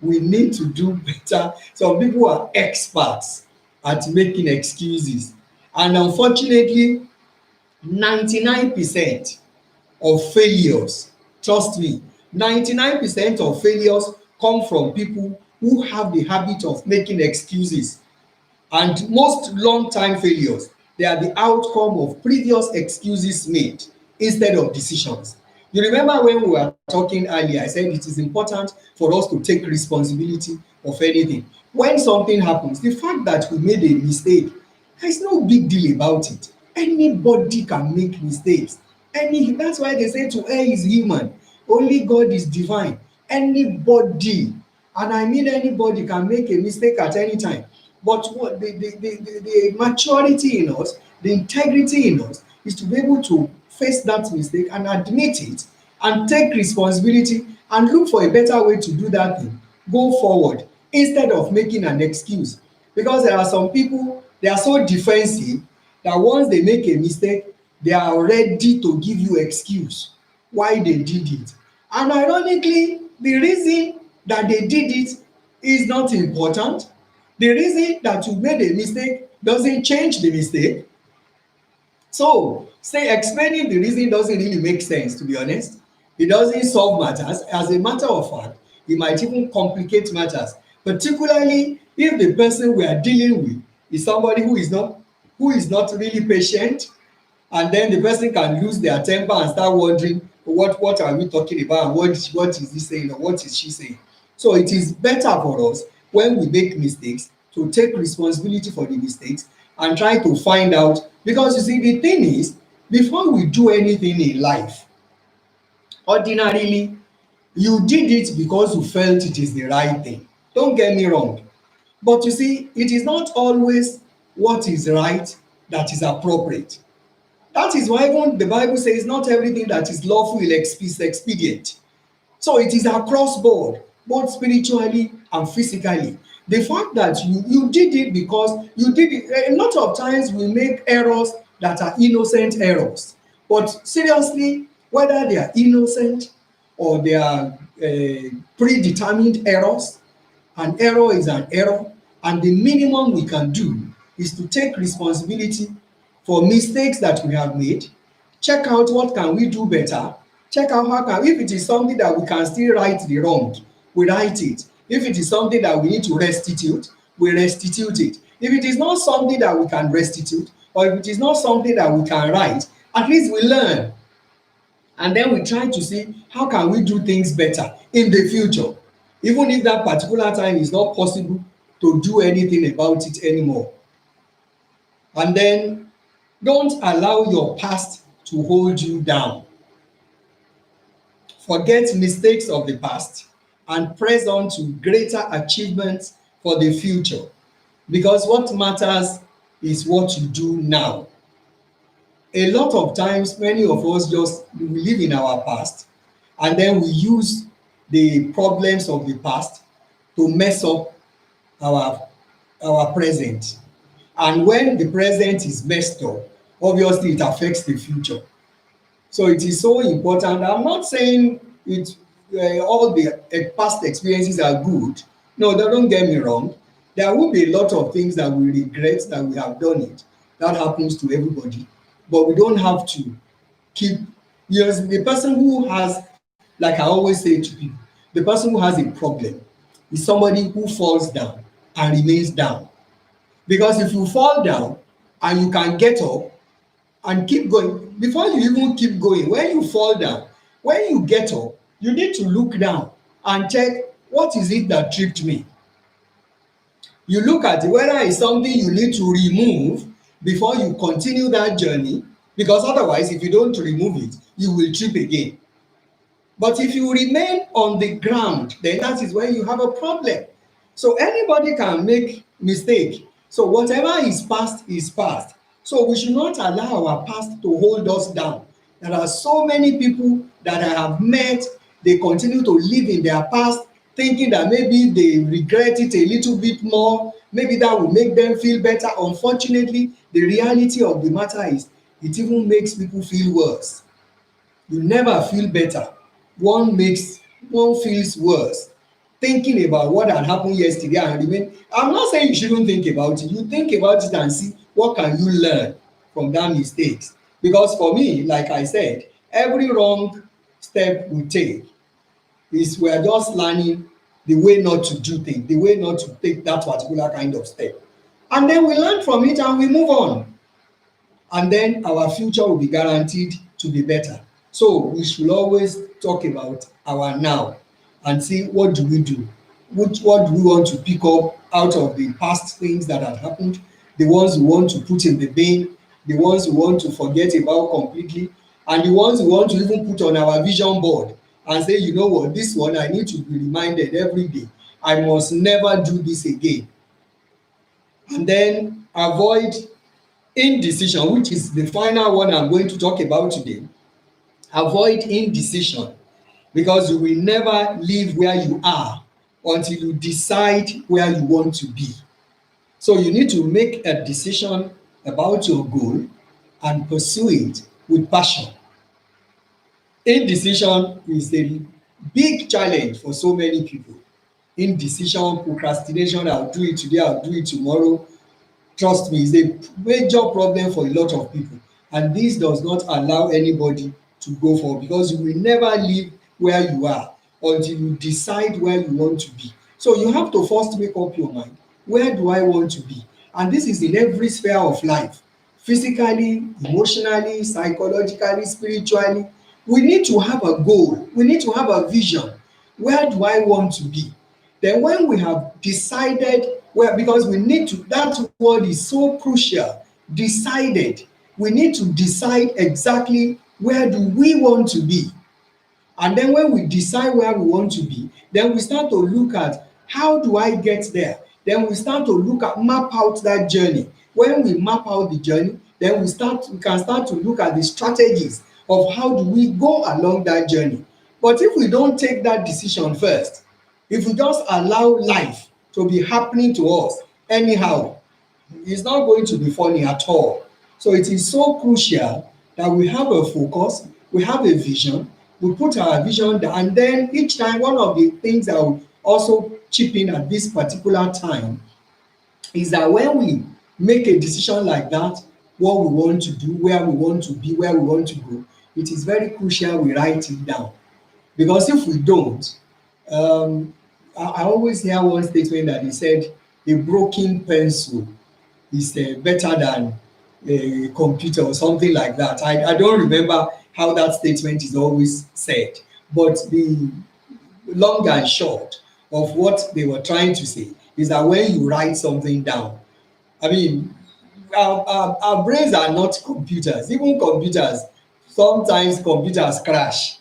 We need to do better. Some people are experts at making excuses, and unfortunately 99% of failures, trust me, 99% of failures come from people who have the habit of making excuses. And most long time failures, they are the outcome of previous excuses made instead of decisions. You remember when we were talking earlier, I said it is important for us to take responsibility of anything. When something happens, the fact that we made a mistake, there is no big deal about it. Anybody can make mistakes. That's why they say to err is human, only God is divine. Anybody, and I mean anybody, can make a mistake at any time. But what the maturity in us, the integrity in us, is to be able to face that mistake and admit it and take responsibility and look for a better way to do that thing, go forward, instead of making an excuse. Because there are some people, they are so defensive that once they make a mistake, they are ready to give you excuse why they did it. And ironically, the reason that they did it is not important. The reason that you made a mistake doesn't change the mistake. So, say explaining the reason doesn't really make sense, to be honest. It doesn't solve matters. As a matter of fact, it might even complicate matters, particularly if the person we are dealing with is somebody who is not really patient, and then the person can lose their temper and start wondering what are we talking about, what is he saying or what is she saying. So it is better for us when we make mistakes to take responsibility for the mistakes and try to find out, because you see the thing is, before we do anything in life, ordinarily you did it because you felt it is the right thing. Don't get me wrong. But you see, it is not always what is right that is appropriate. That is why even the Bible says not everything that is lawful is expedient. So it is across board, both spiritually and physically. The fact that you did it because you did it, a lot of times we make errors that are innocent errors. But seriously, whether they are innocent or they are predetermined errors, an error is an error, and the minimum we can do is to take responsibility for mistakes that we have made, check out what can we do better, check out how can, if it is something that we can still right the wrong, we right it. If it is something that we need to restitute, we restitute it. If it is not something that we can restitute, or if it is not something that we can right, at least we learn, and then we try to see how can we do things better in the future, even if that particular time is not possible to do anything about it anymore. And then don't allow your past to hold you down. Forget mistakes of the past and press on to greater achievements for the future, because what matters is what you do now. A lot of times many of us just live in our past, and then we use the problems of the past to mess up our present. And when the present is messed up, obviously it affects the future. So it is so important. I'm not saying it all the past experiences are good. No, don't get me wrong. There will be a lot of things that we regret that we have done it. That happens to everybody. But we don't have to keep, yes, the person who has, like I always say to people, the person who has a problem is somebody who falls down and remains down. Because if you fall down and you can get up and keep going, before you even keep going, when you fall down, when you get up, you need to look down and check what is it that tripped me. You look at it, whether it's something you need to remove before you continue that journey, because otherwise if you don't remove it, you will trip again. But if you remain on the ground, then that is when you have a problem. So anybody can make mistake. So whatever is past is past. So we should not allow our past to hold us down. There are so many people that I have met, they continue to live in their past, thinking that maybe they regret it a little bit more, maybe that will make them feel better. Unfortunately, the reality of the matter is it even makes people feel worse. You never feel better. One feels worse thinking about what had happened yesterday and remain. I'm not saying you shouldn't think about it. You think about it and see what can you learn from that mistakes. Because for me, like I said, every wrong step we take is we are just learning the way not to do things, the way not to take that particular kind of step. And then we learn from it and we move on, and then our future will be guaranteed to be better. So we should always talk about our now and see what do we do, what do we want to pick up out of the past things that have happened, the ones we want to put in the bin, the ones we want to forget about completely, and the ones we want to even put on our vision board and say, you know what, this one I need to be reminded every day. I must never do this again. And then avoid indecision, which is the final one I'm going to talk about today. Avoid indecision, because you will never live where you are until you decide where you want to be. So you need to make a decision about your goal and pursue it with passion. Indecision is a big challenge for so many people. Indecision, procrastination, I'll do it today, I'll do it tomorrow. Trust me, it's a major problem for a lot of people, and this does not allow anybody to go forward, because you will never live where you are until you decide where you want to be. So you have to first make up your mind, where do I want to be? And this is in every sphere of life, physically, emotionally, psychologically, spiritually. we need to have a goal, we need to have a vision. Where do I want to be? Then when we have decided, well, because we need to, that word is so crucial, decided. We need to decide exactly where do we want to be. And then when we decide where we want to be, then we start to look at how do I get there. Then we start to look at, map out that journey. When we map out the journey, then we can start to look at the strategies of how do we go along that journey. But if we don't take that decision first, if we just allow life to be happening to us anyhow, it's not going to be funny at all. So it is so crucial that we have a focus, we have a vision, we put our vision down, and then each time, one of the things that will also chip in at this particular time is that when we make a decision like that, what we want to do, where we want to be, where we want to go, it is very crucial we write it down. Because if we don't, I always hear one statement that he said, a broken pencil is better than a computer or something like that. I don't remember how that statement is always said, but the long and short of what they were trying to say is that when you write something down, I mean, our brains are not computers. Even computers, sometimes computers crash.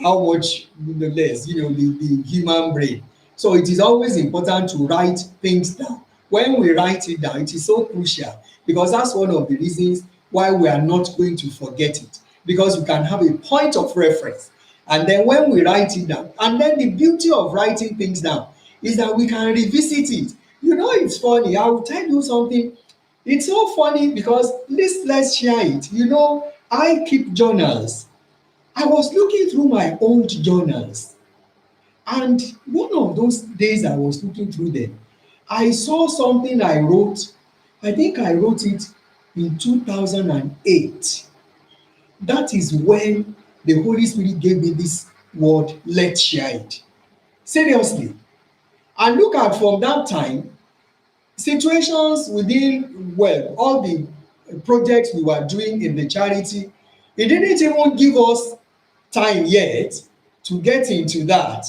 How much less, the human brain. So it is always important to write things down. When we write it down, it is so crucial, because that's one of the reasons why we are not going to forget it, because we can have a point of reference. And then when we write it down, and then the beauty of writing things down is that we can revisit it. It's funny. I will tell you something. It's so funny because let's share it. I keep journals. I was looking through my old journals, and one of those days I was looking through them, I saw something I wrote. I think I wrote it in 2008. That is when the Holy Spirit gave me this word, let's share it. Seriously. And look at, from that time, situations within, well, all the projects we were doing in the charity, it didn't even give us time yet to get into that,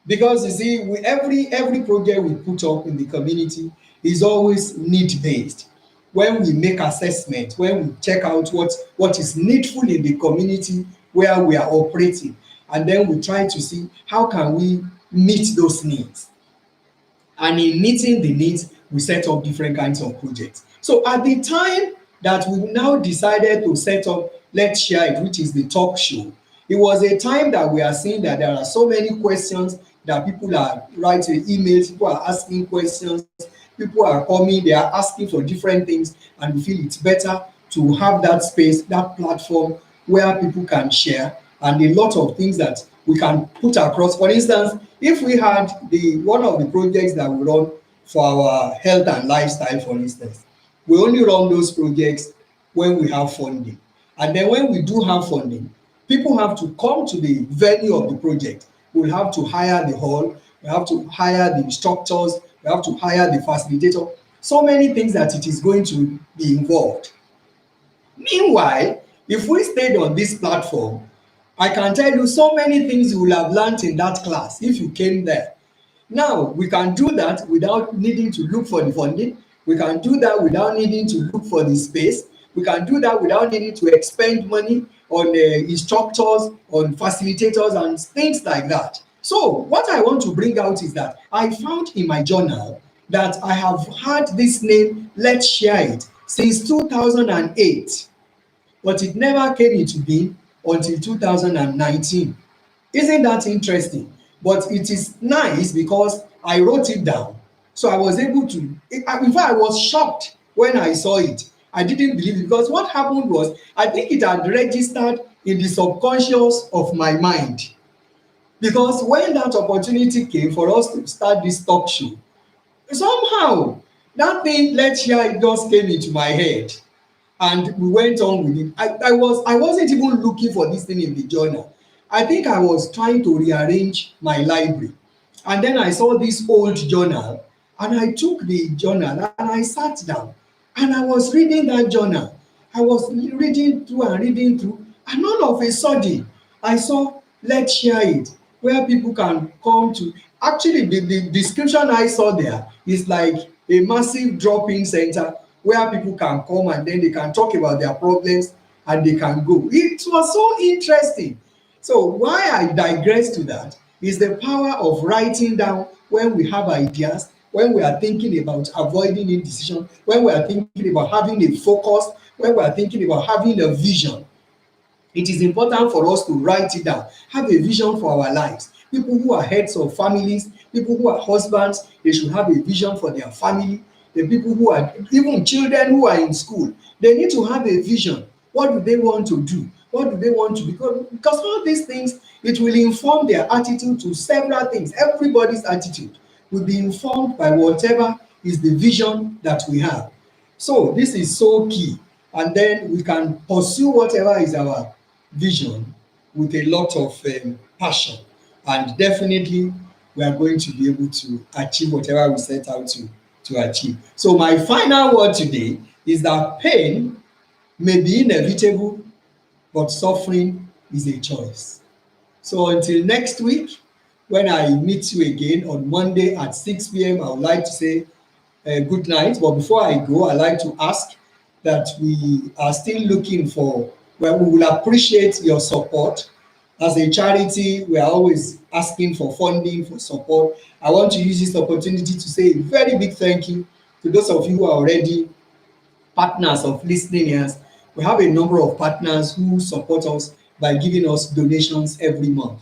because you see, every project we put up in the community is always need based. When we make assessment, when we check out what is needful in the community where we are operating, and then we try to see how can we meet those needs. And in meeting the needs, we set up different kinds of projects. So at the time that we now decided to set up Let's Share It, which is the talk show, it was a time that we are seeing that there are so many questions that people are writing emails, people are asking questions, people are coming, they are asking for different things, and we feel it's better to have that space, that platform where people can share, and a lot of things that we can put across. For instance, if we had the one of the projects that we run for our health and lifestyle, for instance, we only run those projects when we have funding. And then when we do have funding, people have to come to the venue of the project. We'll have to hire the hall, we have to hire the instructors, we have to hire the facilitator. So many things that it is going to be involved. Meanwhile, if we stayed on this platform, I can tell you so many things you will have learned in that class if you came there. Now, we can do that without needing to look for the funding. We can do that without needing to look for the space. We can do that without needing to expend money on instructors, on facilitators, and things like that. So, what I want to bring out is that I found in my journal that I have had this name, Let's Share It, since 2008, but it never came into being until 2019. Isn't that interesting? But it is nice because I wrote it down. So I was able to, in fact, I was shocked when I saw it. I didn't believe it, because what happened was, I think it had registered in the subconscious of my mind. Because when that opportunity came for us to start this talk show, somehow that thing, Let's Share It, just came into my head, and we went on with it. I wasn't even looking for this thing in the journal. I think I was trying to rearrange my library, and then I saw this old journal, and I took the journal and I sat down, and I was reading that journal. I was reading through and reading through, and all of a sudden I saw let's share it, where people can come to. Actually, the description I saw there is like a massive drop-in center where people can come and then they can talk about their problems and they can go. It was so interesting. So why I digress to that is the power of writing down when we have ideas, when we are thinking about avoiding indecision, when we are thinking about having a focus, when we are thinking about having a vision. It is important for us to write it down, have a vision for our lives. People who are heads of families, people who are husbands, they should have a vision for their family. The people who are, even children who are in school, they need to have a vision. What do they want to do? What do they want to become? Because all these things, it will inform their attitude to several things. Everybody's attitude will be informed by whatever is the vision that we have. So this is so key, and then we can pursue whatever is our vision with a lot of passion, and definitely we are going to be able to achieve whatever we set out to achieve. So my final word today is that pain may be inevitable, but suffering is a choice. So until next week, when I meet you again on Monday at 6 p.m., I would like to say good night. But before I go, I like to ask that we are still looking for, well, we will appreciate your support. As a charity, we are always asking for funding, for support. I want to use this opportunity to say a very big thank you to those of you who are already partners of listening ears. We have a number of partners who support us by giving us donations every month.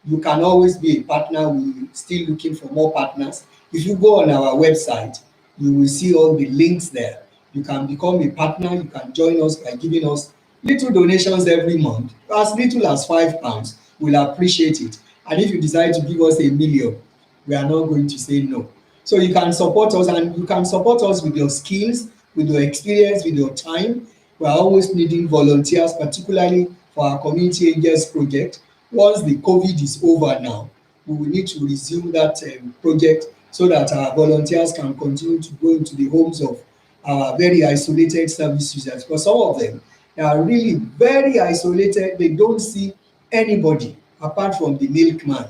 You can always be a partner. We're still looking for more partners. If you go on our website, you will see all the links there. You can become a partner. You can join us by giving us little donations every month, as little as £5. We'll appreciate it. And if you decide to give us 1 million, we are not going to say no. So you can support us, and you can support us with your skills, with your experience, with your time. We are always needing volunteers, particularly for our community angels project. Once the COVID is over now, we will need to resume that project so that our volunteers can continue to go into the homes of our very isolated service users. Because some of them, they are really very isolated. They don't see anybody apart from the milkman,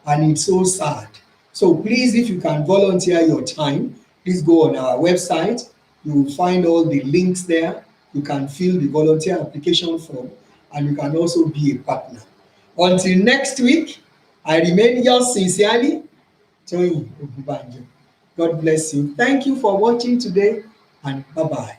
and it's so sad. So please, if you can volunteer your time, please go on our website. You will find all the links there. You can fill the volunteer application form, and you can also be a partner. Until next week, I remain yours sincerely, Toyin Ogunbanjo. God bless you. Thank you for watching today, and bye-bye.